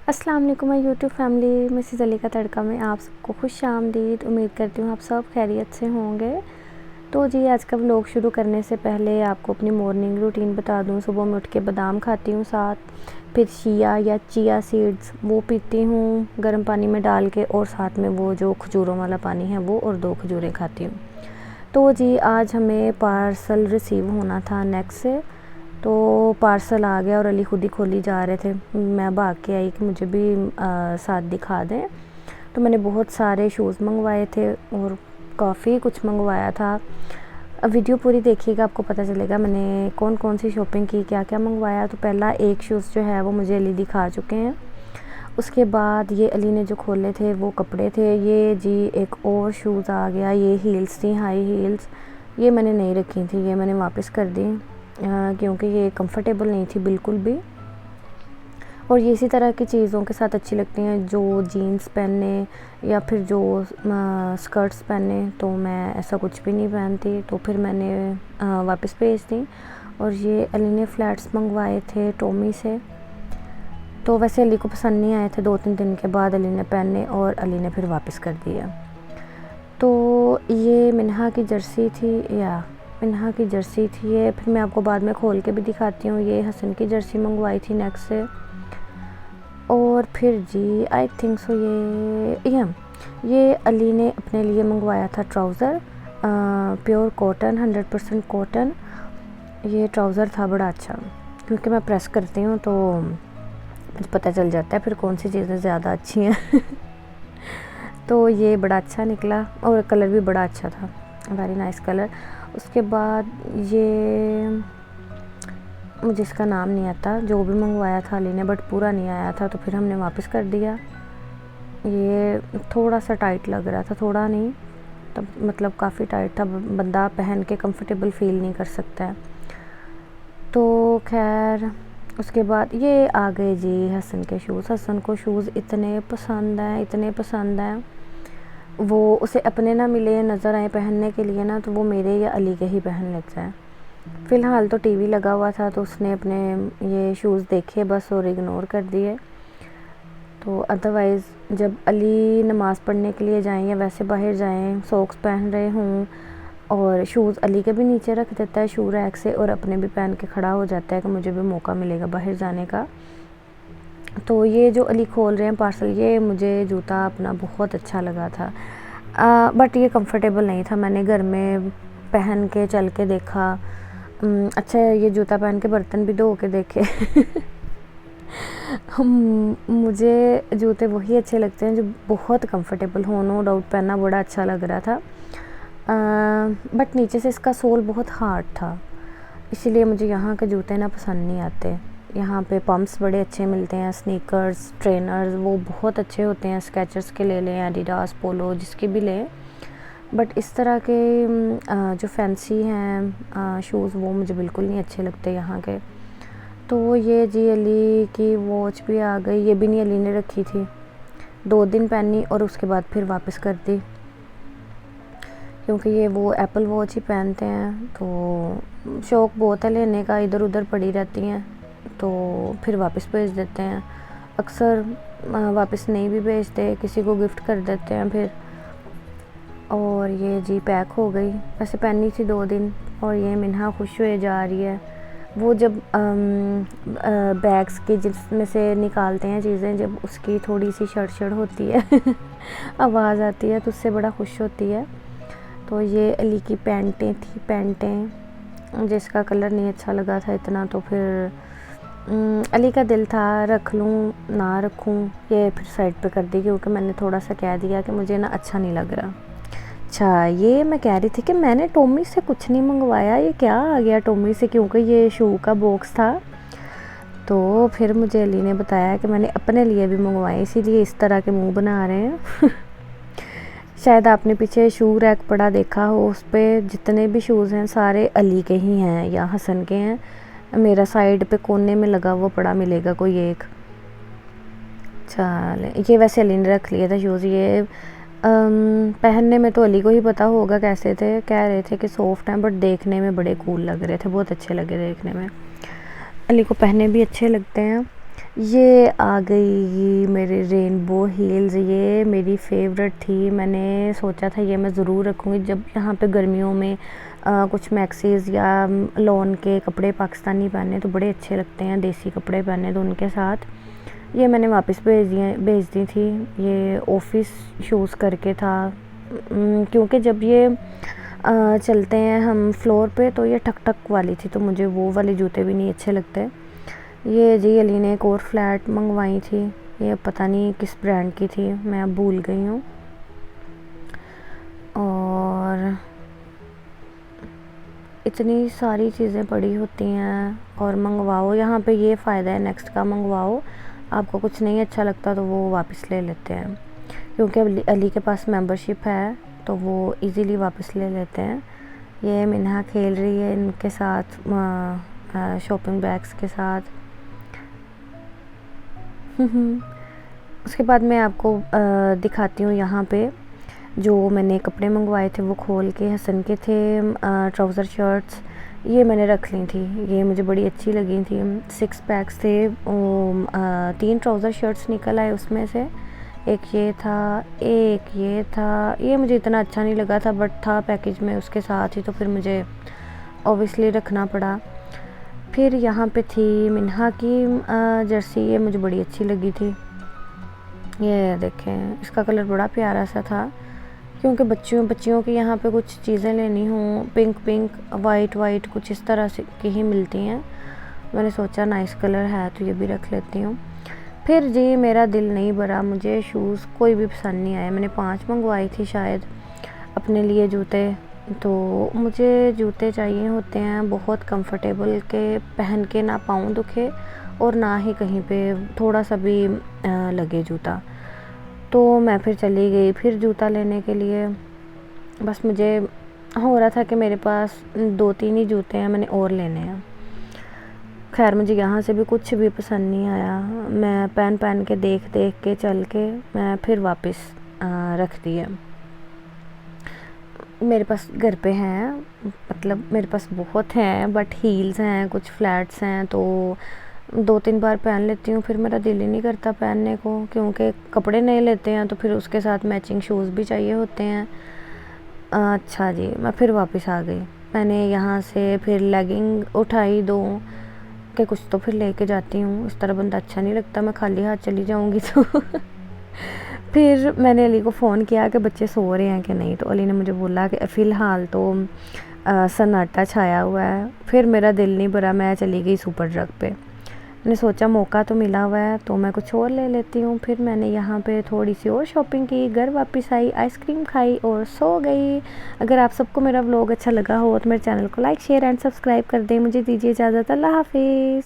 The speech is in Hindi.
अस्सलाम वालेकुम my YouTube family, Mrs Ali का तड़का में आप सबको खुश आमदीद। उम्मीद करती हूँ आप सब खैरियत से होंगे। तो जी आज का व्लॉग शुरू करने से पहले आपको अपनी मॉर्निंग रूटीन बता दूँ। सुबह में उठ के बादाम खाती हूँ साथ, फिर शिया या चिया सीड्स वो पीती हूँ गर्म पानी में डाल के, और साथ में वो जो खजूरों वाला पानी है वो, और 2 खजूरें खाती हूँ। तो जी आज हमें पार्सल रिसीव होना था नेक्स्ट से, तो पार्सल आ गया और अली खुद ही खोली जा रहे थे। मैं भाग के आई कि मुझे भी साथ दिखा दें। तो मैंने बहुत सारे शूज़ मंगवाए थे और काफ़ी कुछ मंगवाया था। अब वीडियो पूरी देखिएगा, आपको पता चलेगा मैंने कौन कौन सी शॉपिंग की, क्या क्या मंगवाया। तो पहला एक शूज़ जो है वो मुझे अली दिखा चुके हैं। उसके बाद ये अली ने जो खोले थे वो कपड़े थे। ये जी एक और शूज़ आ गया, ये हील्स थी, हाई हील्स। ये मैंने नहीं रखी थी, ये मैंने वापस कर दी क्योंकि ये कंफर्टेबल नहीं थी बिल्कुल भी। और ये इसी तरह की चीज़ों के साथ अच्छी लगती हैं, जो जीन्स पहनने या फिर जो स्कर्ट्स पहनने। तो मैं ऐसा कुछ भी नहीं पहनती, तो फिर मैंने वापस भेज दी। और ये अली ने फ्लैट्स मंगवाए थे टॉमी से। तो वैसे अली को पसंद नहीं आए थे, 2-3 दिन के बाद अली ने पहने और अली ने फिर वापस कर दिया। तो ये मिन्हा की जर्सी थी, मिन्हा की जर्सी थी ये। फिर मैं आपको बाद में खोल के भी दिखाती हूँ। ये हसन की जर्सी मंगवाई थी नेक्स्ट से। और फिर जी आई थिंक सो ये अली ने अपने लिए मंगवाया था ट्राउज़र, प्योर कॉटन, 100% कॉटन। ये ट्राउज़र था बड़ा अच्छा, क्योंकि मैं प्रेस करती हूँ तो मुझे पता चल जाता है फिर कौन सी चीज़ें ज़्यादा अच्छी हैं। तो ये बड़ा अच्छा निकला और कलर भी बड़ा अच्छा था, वेरी नाइस कलर। उसके बाद ये मुझे इसका नाम नहीं आता, जो भी मंगवाया था अली ने, बट पूरा नहीं आया था, तो फिर हमने वापस कर दिया। ये थोड़ा सा टाइट लग रहा था, थोड़ा नहीं तब मतलब काफ़ी टाइट था, बंदा पहन के कंफर्टेबल फील नहीं कर सकता है। तो खैर उसके बाद ये आ गए जी हसन के शूज़। हसन को शूज़ इतने पसंद हैं, इतने पसंद हैं, वो उसे अपने ना मिले नज़र आए पहनने के लिए ना, तो वो मेरे या अली के ही पहन लेता है। फ़िलहाल तो टीवी लगा हुआ था, तो उसने अपने ये शूज़ देखे बस और इग्नोर कर दिए। तो अदरवाइज़ जब अली नमाज़ पढ़ने के लिए जाएं या वैसे बाहर जाएं, सॉक्स पहन रहे हों, और शूज़ अली के भी नीचे रख देता है शू रैक से, और अपने भी पहन के खड़ा हो जाता है कि मुझे भी मौका मिलेगा बाहर जाने का। तो ये जो अली खोल रहे हैं पार्सल, ये मुझे जूता अपना बहुत अच्छा लगा था, बट ये कंफर्टेबल नहीं था। मैंने घर में पहन के चल के देखा, अच्छा ये जूता पहन के बर्तन भी धो के देखे। मुझे जूते वही अच्छे लगते हैं जो बहुत कंफर्टेबल हो, नो डाउट पहनना बड़ा अच्छा लग रहा था, बट नीचे से इसका सोल बहुत हार्ड था, इसीलिए मुझे यहाँ के जूते ना पसंद नहीं आते। यहाँ पे पम्प्स बड़े अच्छे मिलते हैं, स्नीकर्स, ट्रेनर्स वो बहुत अच्छे होते हैं, स्केचर्स के ले लें, एडिडास, पोलो, जिसके भी लें। बट इस तरह के जो फैंसी हैं शूज़ वो मुझे बिल्कुल नहीं अच्छे लगते यहाँ के। तो ये जी अली की वॉच भी आ गई, ये भी नहीं अली ने रखी थी, 2 दिन पहनी और उसके बाद फिर वापस कर दी, क्योंकि ये वो एप्पल वॉच ही पहनते हैं। तो शौक़ बहुत है लेने का, इधर उधर पड़ी रहती हैं, तो फिर वापस भेज देते हैं। अक्सर वापस नहीं भी भेजते, किसी को गिफ्ट कर देते हैं फिर। और ये जी पैक हो गई, वैसे पहनी थी 2 दिन, और ये मिन्हा खुश हुए जा रही है। वो जब बैग्स की जिसमें से निकालते हैं चीज़ें, जब उसकी थोड़ी सी शड़ होती है आवाज़ आती है, तो उससे बड़ा खुश होती है। तो ये अली की पैंटें जिसका कलर नहीं अच्छा लगा था इतना, तो फिर अली का दिल था रख लूँ ना रखूँ, ये फिर साइड पे कर दी, क्योंकि मैंने थोड़ा सा कह दिया कि मुझे ना अच्छा नहीं लग रहा। अच्छा ये मैं कह रही थी कि मैंने टॉमी से कुछ नहीं मंगवाया, ये क्या आ गया टॉमी से, क्योंकि ये शू का बॉक्स था। तो फिर मुझे अली ने बताया कि मैंने अपने लिए भी मंगवाए, इसीलिए इस तरह के मुंह बना रहे हैं। शायद आपने पीछे शू रैक पड़ा देखा हो, उस पर जितने भी शूज़ हैं सारे अली के ही हैं या हसन के हैं। मेरा साइड पे कोने में लगा हुआ पड़ा मिलेगा कोई एक। चल ये वैसे अली ने रख लिया था शूज़, ये पहनने में तो अली को ही पता होगा कैसे थे, कह रहे थे कि सॉफ्ट हैं, बट देखने में बड़े कूल लग रहे थे, बहुत अच्छे लगे देखने में, अली को पहने भी अच्छे लगते हैं। ये आ गई मेरे रेनबो हील्स, ये मेरी फेवरेट थी। मैंने सोचा था ये मैं ज़रूर रखूँगी जब यहाँ पे गर्मियों में कुछ मैक्सीज या लॉन के कपड़े पाकिस्तानी पहने तो बड़े अच्छे लगते हैं, देसी कपड़े पहने तो उनके साथ। ये मैंने वापस भेज दी थी। ये ऑफिस शूज़ करके था, क्योंकि जब ये चलते हैं हम फ्लोर पे तो ये ठक ठक वाली थी, तो मुझे वो वाले जूते भी नहीं अच्छे लगते। ये जी अली ने एक और फ्लैट मंगवाई थी, ये पता नहीं किस ब्रांड की थी, मैं अब भूल गई हूँ। और इतनी सारी चीज़ें पड़ी होती हैं और मंगवाओ, यहाँ पे ये फ़ायदा है नेक्स्ट का, मंगवाओ आपको कुछ नहीं अच्छा लगता तो वो वापस ले लेते हैं, क्योंकि अली के पास मेंबरशिप है तो वो इजीली वापस ले लेते हैं। ये मिन्हा खेल रही है इनके साथ शॉपिंग बैग्स के साथ। उसके बाद मैं आपको दिखाती हूँ यहाँ पे जो मैंने कपड़े मंगवाए थे वो खोल के। हसन के थे ट्राउज़र शर्ट्स, ये मैंने रख ली थी, ये मुझे बड़ी अच्छी लगी थी। 6 पैक्स थे, 3 ट्राउज़र शर्ट्स निकल आए उसमें से, एक ये था, एक ये था। ये मुझे इतना अच्छा नहीं लगा था बट था पैकेज में उसके साथ ही, तो फिर मुझे ऑब्वियसली रखना पड़ा। फिर यहाँ पे थी मिन्हा की जर्सी, ये मुझे बड़ी अच्छी लगी थी। ये देखें, इसका कलर बड़ा प्यारा सा था, क्योंकि बच्चियों की यहाँ पे कुछ चीज़ें लेनी हों पिंक वाइट कुछ इस तरह से की ही मिलती हैं। मैंने सोचा नाइस कलर है तो ये भी रख लेती हूँ। फिर जी मेरा दिल नहीं भरा, मुझे शूज़ कोई भी पसंद नहीं आए। मैंने 5 मंगवाई थी शायद अपने लिए जूते, तो मुझे जूते चाहिए होते हैं बहुत कंफर्टेबल के, पहन के ना पाँव दुखे और ना ही कहीं पे थोड़ा सा भी लगे जूता। तो मैं फिर चली गई फिर जूता लेने के लिए। बस मुझे हो रहा था कि मेरे पास 2-3 ही जूते हैं, मैंने और लेने हैं। खैर मुझे यहाँ से भी कुछ भी पसंद नहीं आया, मैं पहन के देख के चल के मैं फिर वापस रख दिए। मेरे पास घर पे हैं, मतलब मेरे पास बहुत हैं बट हील्स हैं, कुछ फ्लैट्स हैं, तो 2-3 बार पहन लेती हूँ, फिर मेरा दिल ही नहीं करता पहनने को, क्योंकि कपड़े नहीं लेते हैं तो फिर उसके साथ मैचिंग शूज़ भी चाहिए होते हैं। अच्छा जी, मैं फिर वापस आ गई। मैंने यहाँ से फिर लेगिंग उठाई 2 कि कुछ तो फिर लेके जाती हूँ, इस तरह बंदा अच्छा नहीं लगता, मैं खाली हाथ चली जाऊँगी तो फिर मैंने अली को फ़ोन किया कि बच्चे सो रहे हैं कि नहीं, तो अली ने मुझे बोला कि फ़िलहाल तो सन्नाटा छाया हुआ है। फिर मेरा दिल नहीं भरा, मैं चली गई सुपर ड्रग पे। मैंने सोचा मौका तो मिला हुआ है तो मैं कुछ और ले लेती हूँ। फिर मैंने यहाँ पे थोड़ी सी और शॉपिंग की, घर वापस आई, आइसक्रीम खाई और सो गई। अगर आप सबको मेरा व्लॉग अच्छा लगा हो तो मेरे चैनल को लाइक शेयर एंड सब्सक्राइब कर दें। मुझे दीजिए इजाज़त, अल्लाह हाफिज़।